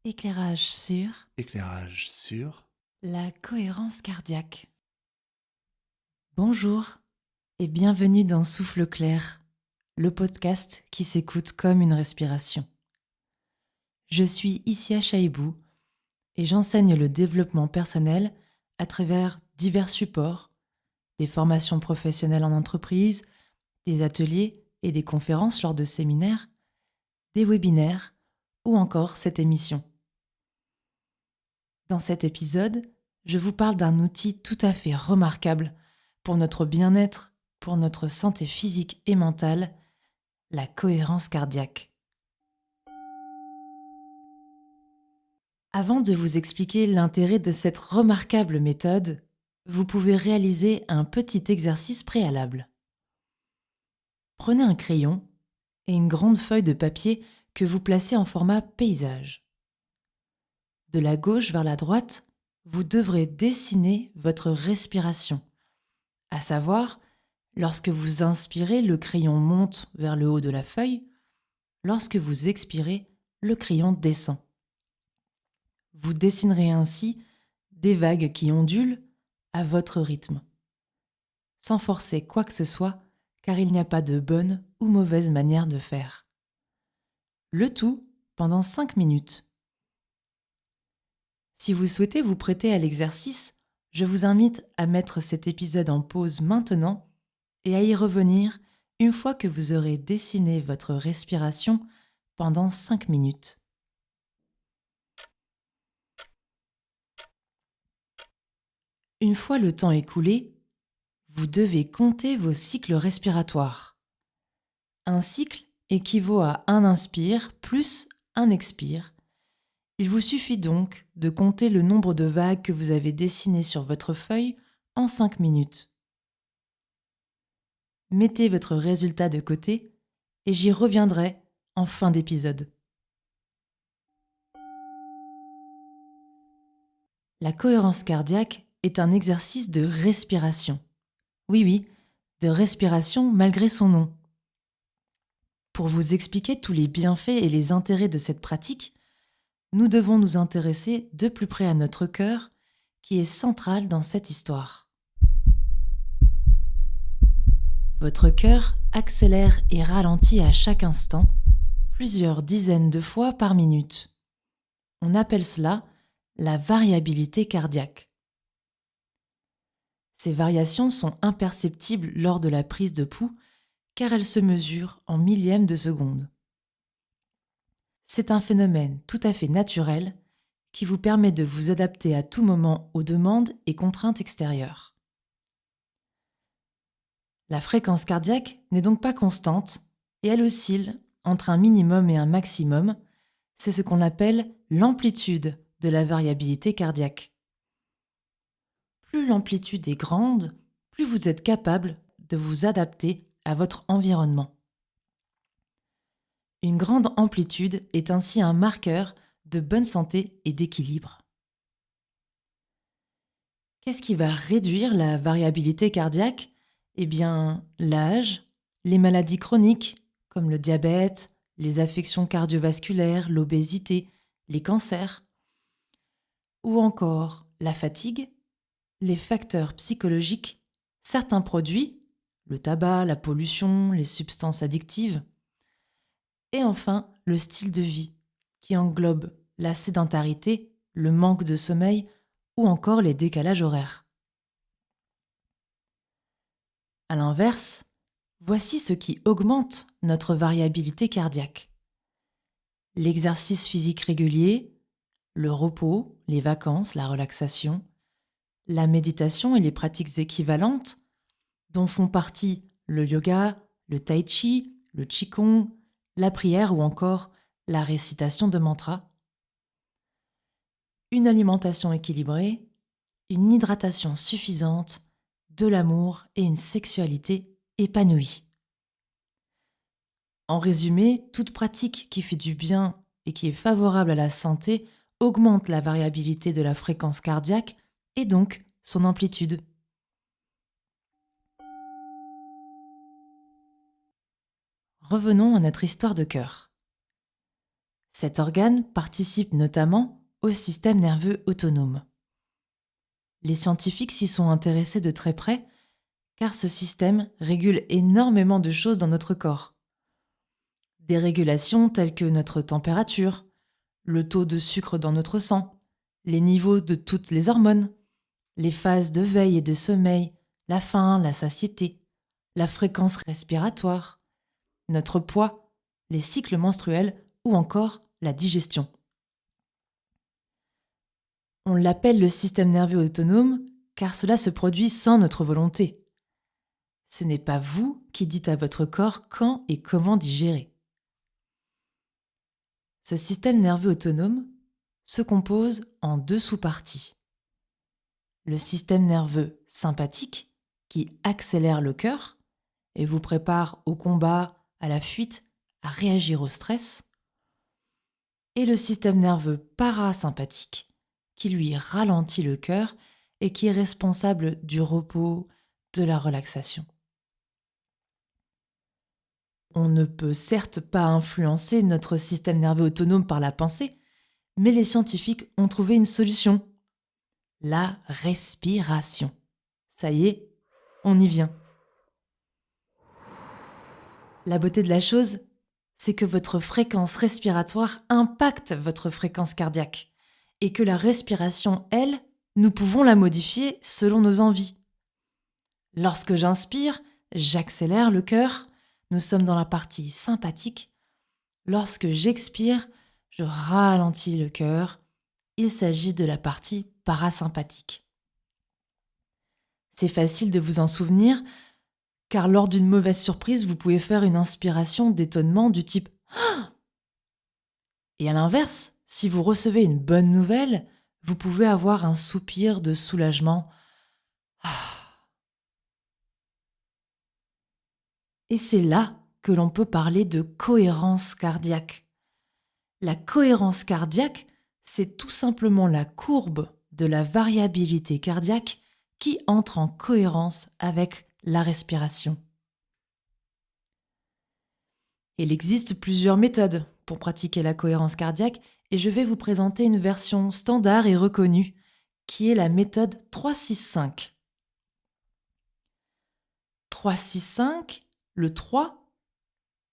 Éclairage sur Éclairage sur... la cohérence cardiaque. Bonjour et bienvenue dans Souffle clair, le podcast qui s'écoute comme une respiration. Je suis Issia Chaibou et j'enseigne le développement personnel à travers divers supports, des formations professionnelles en entreprise, des ateliers et des conférences lors de séminaires, des webinaires ou encore cette émission. Dans cet épisode, je vous parle d'un outil tout à fait remarquable pour notre bien-être, pour notre santé physique et mentale, la cohérence cardiaque. Avant de vous expliquer l'intérêt de cette remarquable méthode, vous pouvez réaliser un petit exercice préalable. Prenez un crayon et une grande feuille de papier que vous placez en format paysage. De la gauche vers la droite, vous devrez dessiner votre respiration, à savoir, lorsque vous inspirez, le crayon monte vers le haut de la feuille, lorsque vous expirez, le crayon descend. Vous dessinerez ainsi des vagues qui ondulent à votre rythme, sans forcer quoi que ce soit, car il n'y a pas de bonne ou mauvaise manière de faire. Le tout pendant 5 minutes. Si vous souhaitez vous prêter à l'exercice, je vous invite à mettre cet épisode en pause maintenant et à y revenir une fois que vous aurez dessiné votre respiration pendant 5 minutes. Une fois le temps écoulé, vous devez compter vos cycles respiratoires. Un cycle équivaut à un inspire plus un expire. Il vous suffit donc de compter le nombre de vagues que vous avez dessinées sur votre feuille en 5 minutes. Mettez votre résultat de côté et j'y reviendrai en fin d'épisode. La cohérence cardiaque est un exercice de respiration. Oui, de respiration malgré son nom. Pour vous expliquer tous les bienfaits et les intérêts de cette pratique, nous devons nous intéresser de plus près à notre cœur, qui est central dans cette histoire. Votre cœur accélère et ralentit à chaque instant, plusieurs dizaines de fois par minute. On appelle cela la variabilité cardiaque. Ces variations sont imperceptibles lors de la prise de pouls car elles se mesurent en millièmes de seconde. C'est un phénomène tout à fait naturel qui vous permet de vous adapter à tout moment aux demandes et contraintes extérieures. La fréquence cardiaque n'est donc pas constante et elle oscille entre un minimum et un maximum. C'est ce qu'on appelle l'amplitude de la variabilité cardiaque. Plus l'amplitude est grande, plus vous êtes capable de vous adapter à votre environnement. Une grande amplitude est ainsi un marqueur de bonne santé et d'équilibre. Qu'est-ce qui va réduire la variabilité cardiaque ? Eh bien, l'âge, les maladies chroniques comme le diabète, les affections cardiovasculaires, l'obésité, les cancers, ou encore la fatigue, les facteurs psychologiques, certains produits, le tabac, la pollution, les substances addictives, et enfin le style de vie, qui englobe la sédentarité, le manque de sommeil ou encore les décalages horaires. À l'inverse, voici ce qui augmente notre variabilité cardiaque. L'exercice physique régulier, le repos, les vacances, la relaxation, la méditation et les pratiques équivalentes, dont font partie le yoga, le tai chi, le qigong, la prière ou encore la récitation de mantras, une alimentation équilibrée, une hydratation suffisante, de l'amour et une sexualité épanouie. En résumé, toute pratique qui fait du bien et qui est favorable à la santé augmente la variabilité de la fréquence cardiaque et donc son amplitude. Revenons à notre histoire de cœur. Cet organe participe notamment au système nerveux autonome. Les scientifiques s'y sont intéressés de très près car ce système régule énormément de choses dans notre corps. Des régulations telles que notre température, le taux de sucre dans notre sang, les niveaux de toutes les hormones, les phases de veille et de sommeil, la faim, la satiété, la fréquence respiratoire, notre poids, les cycles menstruels ou encore la digestion. On l'appelle le système nerveux autonome car cela se produit sans notre volonté. Ce n'est pas vous qui dites à votre corps quand et comment digérer. Ce système nerveux autonome se compose en 2 sous-parties. Le système nerveux sympathique qui accélère le cœur et vous prépare au combat, à la fuite, à réagir au stress. Et le système nerveux parasympathique qui lui ralentit le cœur et qui est responsable du repos, de la relaxation. On ne peut certes pas influencer notre système nerveux autonome par la pensée, mais les scientifiques ont trouvé une solution. La respiration. Ça y est, on y vient. La beauté de la chose, c'est que votre fréquence respiratoire impacte votre fréquence cardiaque et que la respiration, elle, nous pouvons la modifier selon nos envies. Lorsque j'inspire, j'accélère le cœur. Nous sommes dans la partie sympathique. Lorsque j'expire, je ralentis le cœur. Il s'agit de la partie parasympathique. C'est facile de vous en souvenir, car lors d'une mauvaise surprise, vous pouvez faire une inspiration d'étonnement du type « Ah !» Et à l'inverse, si vous recevez une bonne nouvelle, vous pouvez avoir un soupir de soulagement. Et c'est là que l'on peut parler de cohérence cardiaque. La cohérence cardiaque, c'est tout simplement la courbe de la variabilité cardiaque qui entre en cohérence avec la respiration. Il existe plusieurs méthodes pour pratiquer la cohérence cardiaque et je vais vous présenter une version standard et reconnue qui est la méthode 3-6-5. 3-6-5, le 3,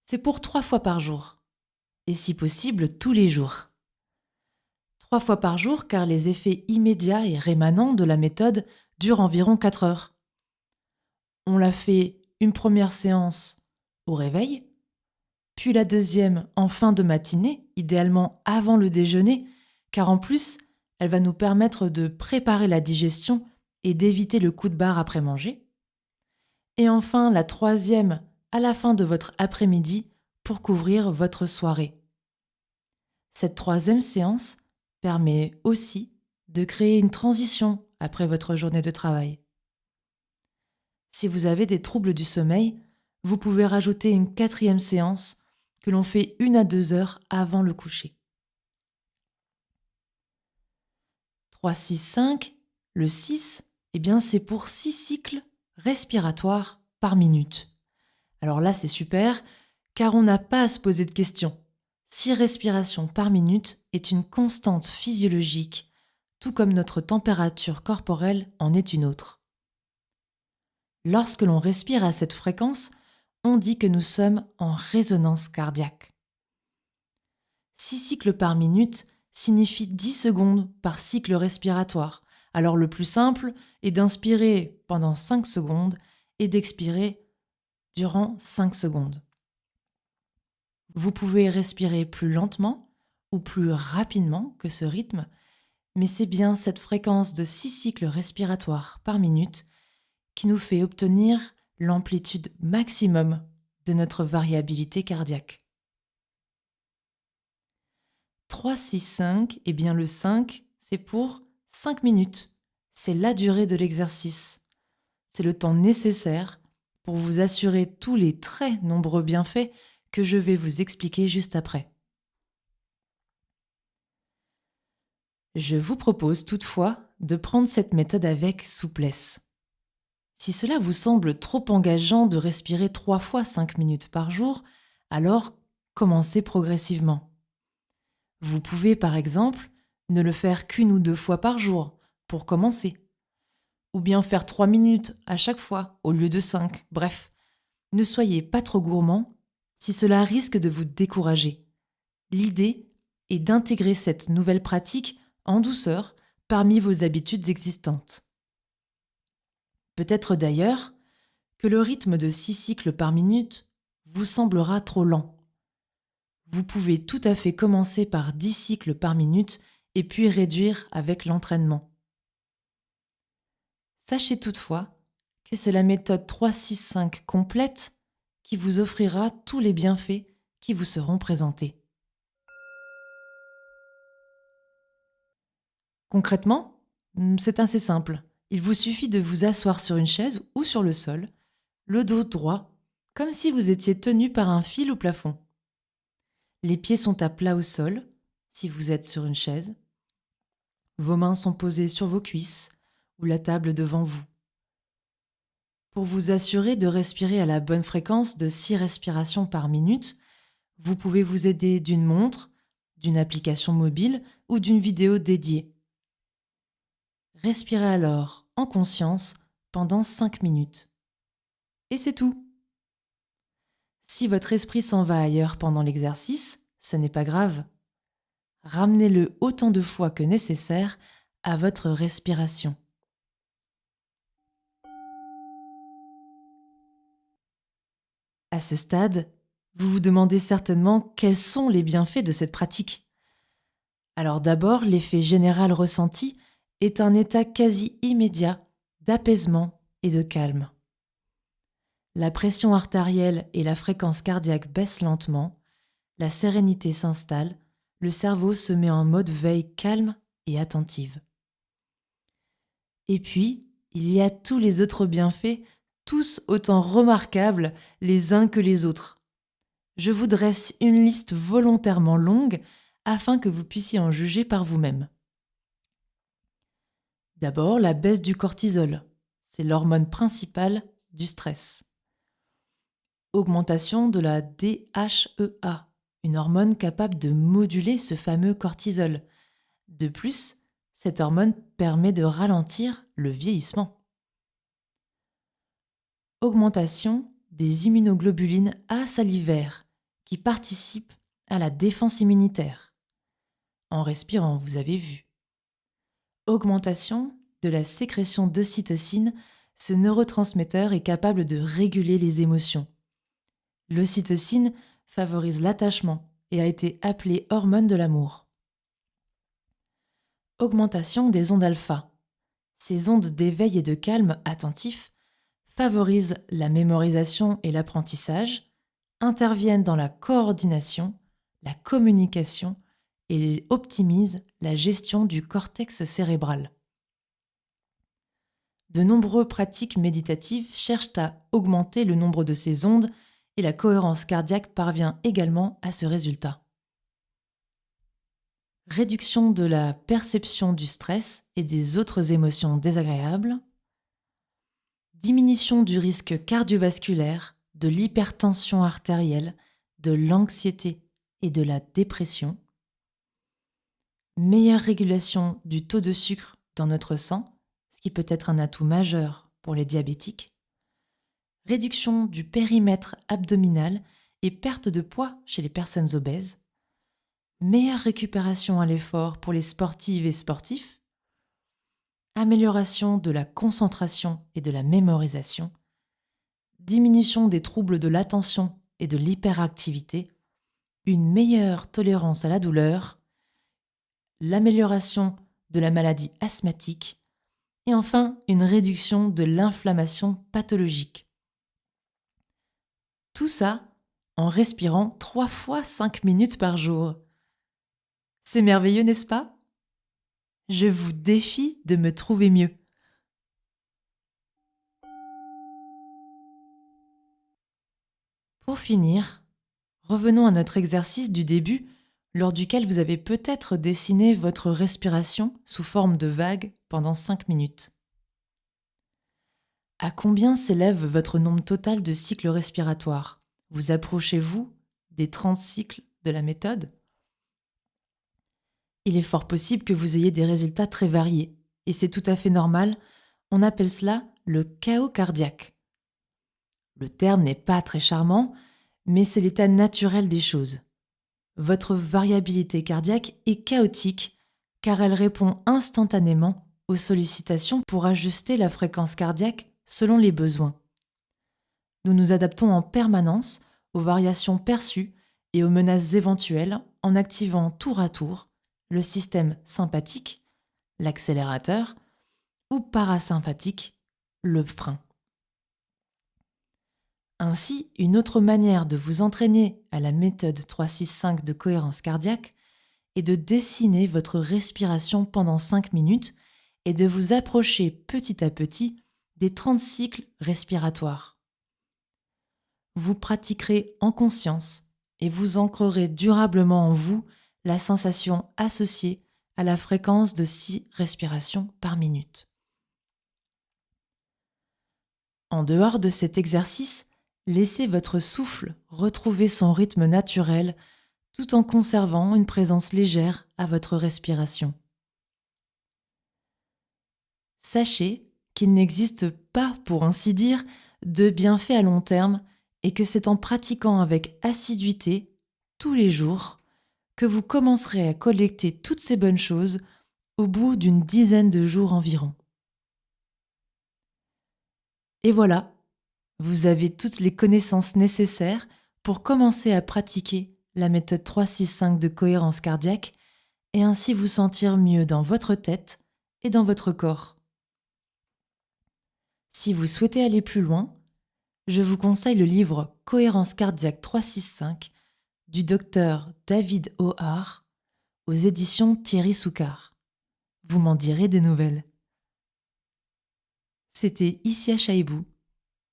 c'est pour 3 fois par jour et si possible tous les jours. 3 fois par jour car les effets immédiats et rémanents de la méthode durent environ 4 heures. On la fait une première séance au réveil, puis la deuxième en fin de matinée, idéalement avant le déjeuner, car en plus, elle va nous permettre de préparer la digestion et d'éviter le coup de barre après manger. Et enfin, la troisième à la fin de votre après-midi pour couvrir votre soirée. Cette troisième séance permet aussi de créer une transition après votre journée de travail. Si vous avez des troubles du sommeil, vous pouvez rajouter une 4e séance que l'on fait 1 à 2 heures avant le coucher. 3-6-5, le 6, c'est pour 6 cycles respiratoires par minute. Alors là, c'est super, car on n'a pas à se poser de questions. 6 respirations par minute est une constante physiologique, tout comme notre température corporelle en est une autre. Lorsque l'on respire à cette fréquence, on dit que nous sommes en résonance cardiaque. 6 cycles par minute signifie 10 secondes par cycle respiratoire. Alors le plus simple est d'inspirer pendant 5 secondes et d'expirer durant 5 secondes. Vous pouvez respirer plus lentement ou plus rapidement que ce rythme, mais c'est bien cette fréquence de 6 cycles respiratoires par minute qui nous fait obtenir l'amplitude maximum de notre variabilité cardiaque. 3-6-5, le 5, c'est pour 5 minutes. C'est la durée de l'exercice. C'est le temps nécessaire pour vous assurer tous les très nombreux bienfaits que je vais vous expliquer juste après. Je vous propose toutefois de prendre cette méthode avec souplesse. Si cela vous semble trop engageant de respirer 3 fois 5 minutes par jour, alors commencez progressivement. Vous pouvez par exemple ne le faire qu'1 ou 2 fois par jour pour commencer, ou bien faire 3 minutes à chaque fois au lieu de 5. Bref, ne soyez pas trop gourmand si cela risque de vous décourager. L'idée est d'intégrer cette nouvelle pratique en douceur parmi vos habitudes existantes. Peut-être d'ailleurs que le rythme de 6 cycles par minute vous semblera trop lent. Vous pouvez tout à fait commencer par 10 cycles par minute et puis réduire avec l'entraînement. Sachez toutefois que c'est la méthode 3-6-5 complète qui vous offrira tous les bienfaits qui vous seront présentés. Concrètement, c'est assez simple. Il vous suffit de vous asseoir sur une chaise ou sur le sol, le dos droit, comme si vous étiez tenu par un fil au plafond. Les pieds sont à plat au sol, si vous êtes sur une chaise. Vos mains sont posées sur vos cuisses ou la table devant vous. Pour vous assurer de respirer à la bonne fréquence de 6 respirations par minute, vous pouvez vous aider d'une montre, d'une application mobile ou d'une vidéo dédiée. Respirez alors en conscience pendant 5 minutes. Et c'est tout. Si votre esprit s'en va ailleurs pendant l'exercice, ce n'est pas grave. Ramenez-le autant de fois que nécessaire à votre respiration. À ce stade, vous vous demandez certainement quels sont les bienfaits de cette pratique. Alors d'abord, l'effet général ressenti est un état quasi immédiat d'apaisement et de calme. La pression artérielle et la fréquence cardiaque baissent lentement, la sérénité s'installe, le cerveau se met en mode veille calme et attentive. Et puis, il y a tous les autres bienfaits, tous autant remarquables les uns que les autres. Je vous dresse une liste volontairement longue afin que vous puissiez en juger par vous-même. D'abord, la baisse du cortisol, c'est l'hormone principale du stress. Augmentation de la DHEA, une hormone capable de moduler ce fameux cortisol. De plus, cette hormone permet de ralentir le vieillissement. Augmentation des immunoglobulines A salivaires qui participent à la défense immunitaire. En respirant, vous avez vu. Augmentation de la sécrétion d'ocytocine, ce neurotransmetteur est capable de réguler les émotions. L'ocytocine favorise l'attachement et a été appelée hormone de l'amour. Augmentation des ondes alpha. Ces ondes d'éveil et de calme attentif favorisent la mémorisation et l'apprentissage, interviennent dans la coordination, la communication et optimisent la gestion du cortex cérébral. De nombreuses pratiques méditatives cherchent à augmenter le nombre de ces ondes et la cohérence cardiaque parvient également à ce résultat. Réduction de la perception du stress et des autres émotions désagréables. Diminution du risque cardiovasculaire, de l'hypertension artérielle, de l'anxiété et de la dépression. Meilleure régulation du taux de sucre dans notre sang, ce qui peut être un atout majeur pour les diabétiques. Réduction du périmètre abdominal et perte de poids chez les personnes obèses. Meilleure récupération à l'effort pour les sportives et sportifs. Amélioration de la concentration et de la mémorisation. Diminution des troubles de l'attention et de l'hyperactivité. Une meilleure tolérance à la douleur. L'amélioration de la maladie asthmatique. Et enfin, une réduction de l'inflammation pathologique. Tout ça en respirant 3 fois 5 minutes par jour. C'est merveilleux, n'est-ce pas? Je vous défie de me trouver mieux. Pour finir, revenons à notre exercice du début, lors duquel vous avez peut-être dessiné votre respiration sous forme de vague pendant 5 minutes. À combien s'élève votre nombre total de cycles respiratoires? Vous approchez-vous des 30 cycles de la méthode? il est fort possible que vous ayez des résultats très variés. Et c'est tout à fait normal, on appelle cela le chaos cardiaque. Le terme n'est pas très charmant, mais c'est l'état naturel des choses. Votre variabilité cardiaque est chaotique car elle répond instantanément aux sollicitations pour ajuster la fréquence cardiaque selon les besoins. Nous nous adaptons en permanence aux variations perçues et aux menaces éventuelles en activant tour à tour le système sympathique, l'accélérateur, ou parasympathique, le frein. Ainsi, une autre manière de vous entraîner à la méthode 3-6-5 de cohérence cardiaque est de dessiner votre respiration pendant 5 minutes et de vous approcher petit à petit des 30 cycles respiratoires. Vous pratiquerez en conscience et vous ancrerez durablement en vous la sensation associée à la fréquence de 6 respirations par minute. En dehors de cet exercice, laissez votre souffle retrouver son rythme naturel tout en conservant une présence légère à votre respiration. Sachez qu'il n'existe pas, pour ainsi dire, de bienfaits à long terme et que c'est en pratiquant avec assiduité, tous les jours, que vous commencerez à collecter toutes ces bonnes choses au bout d'une dizaine de jours environ. Et voilà, vous avez toutes les connaissances nécessaires pour commencer à pratiquer la méthode 3-6-5 de cohérence cardiaque et ainsi vous sentir mieux dans votre tête et dans votre corps. Si vous souhaitez aller plus loin, je vous conseille le livre Cohérence cardiaque 3-6-5 du docteur David O'Hare aux éditions Thierry Soucard. Vous m'en direz des nouvelles. C'était Issia Chaibou,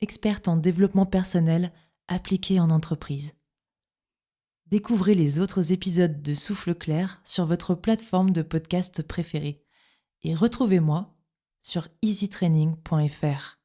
experte en développement personnel appliqué en entreprise. Découvrez les autres épisodes de Souffle Clair sur votre plateforme de podcast préférée et retrouvez-moi sur easytraining.fr.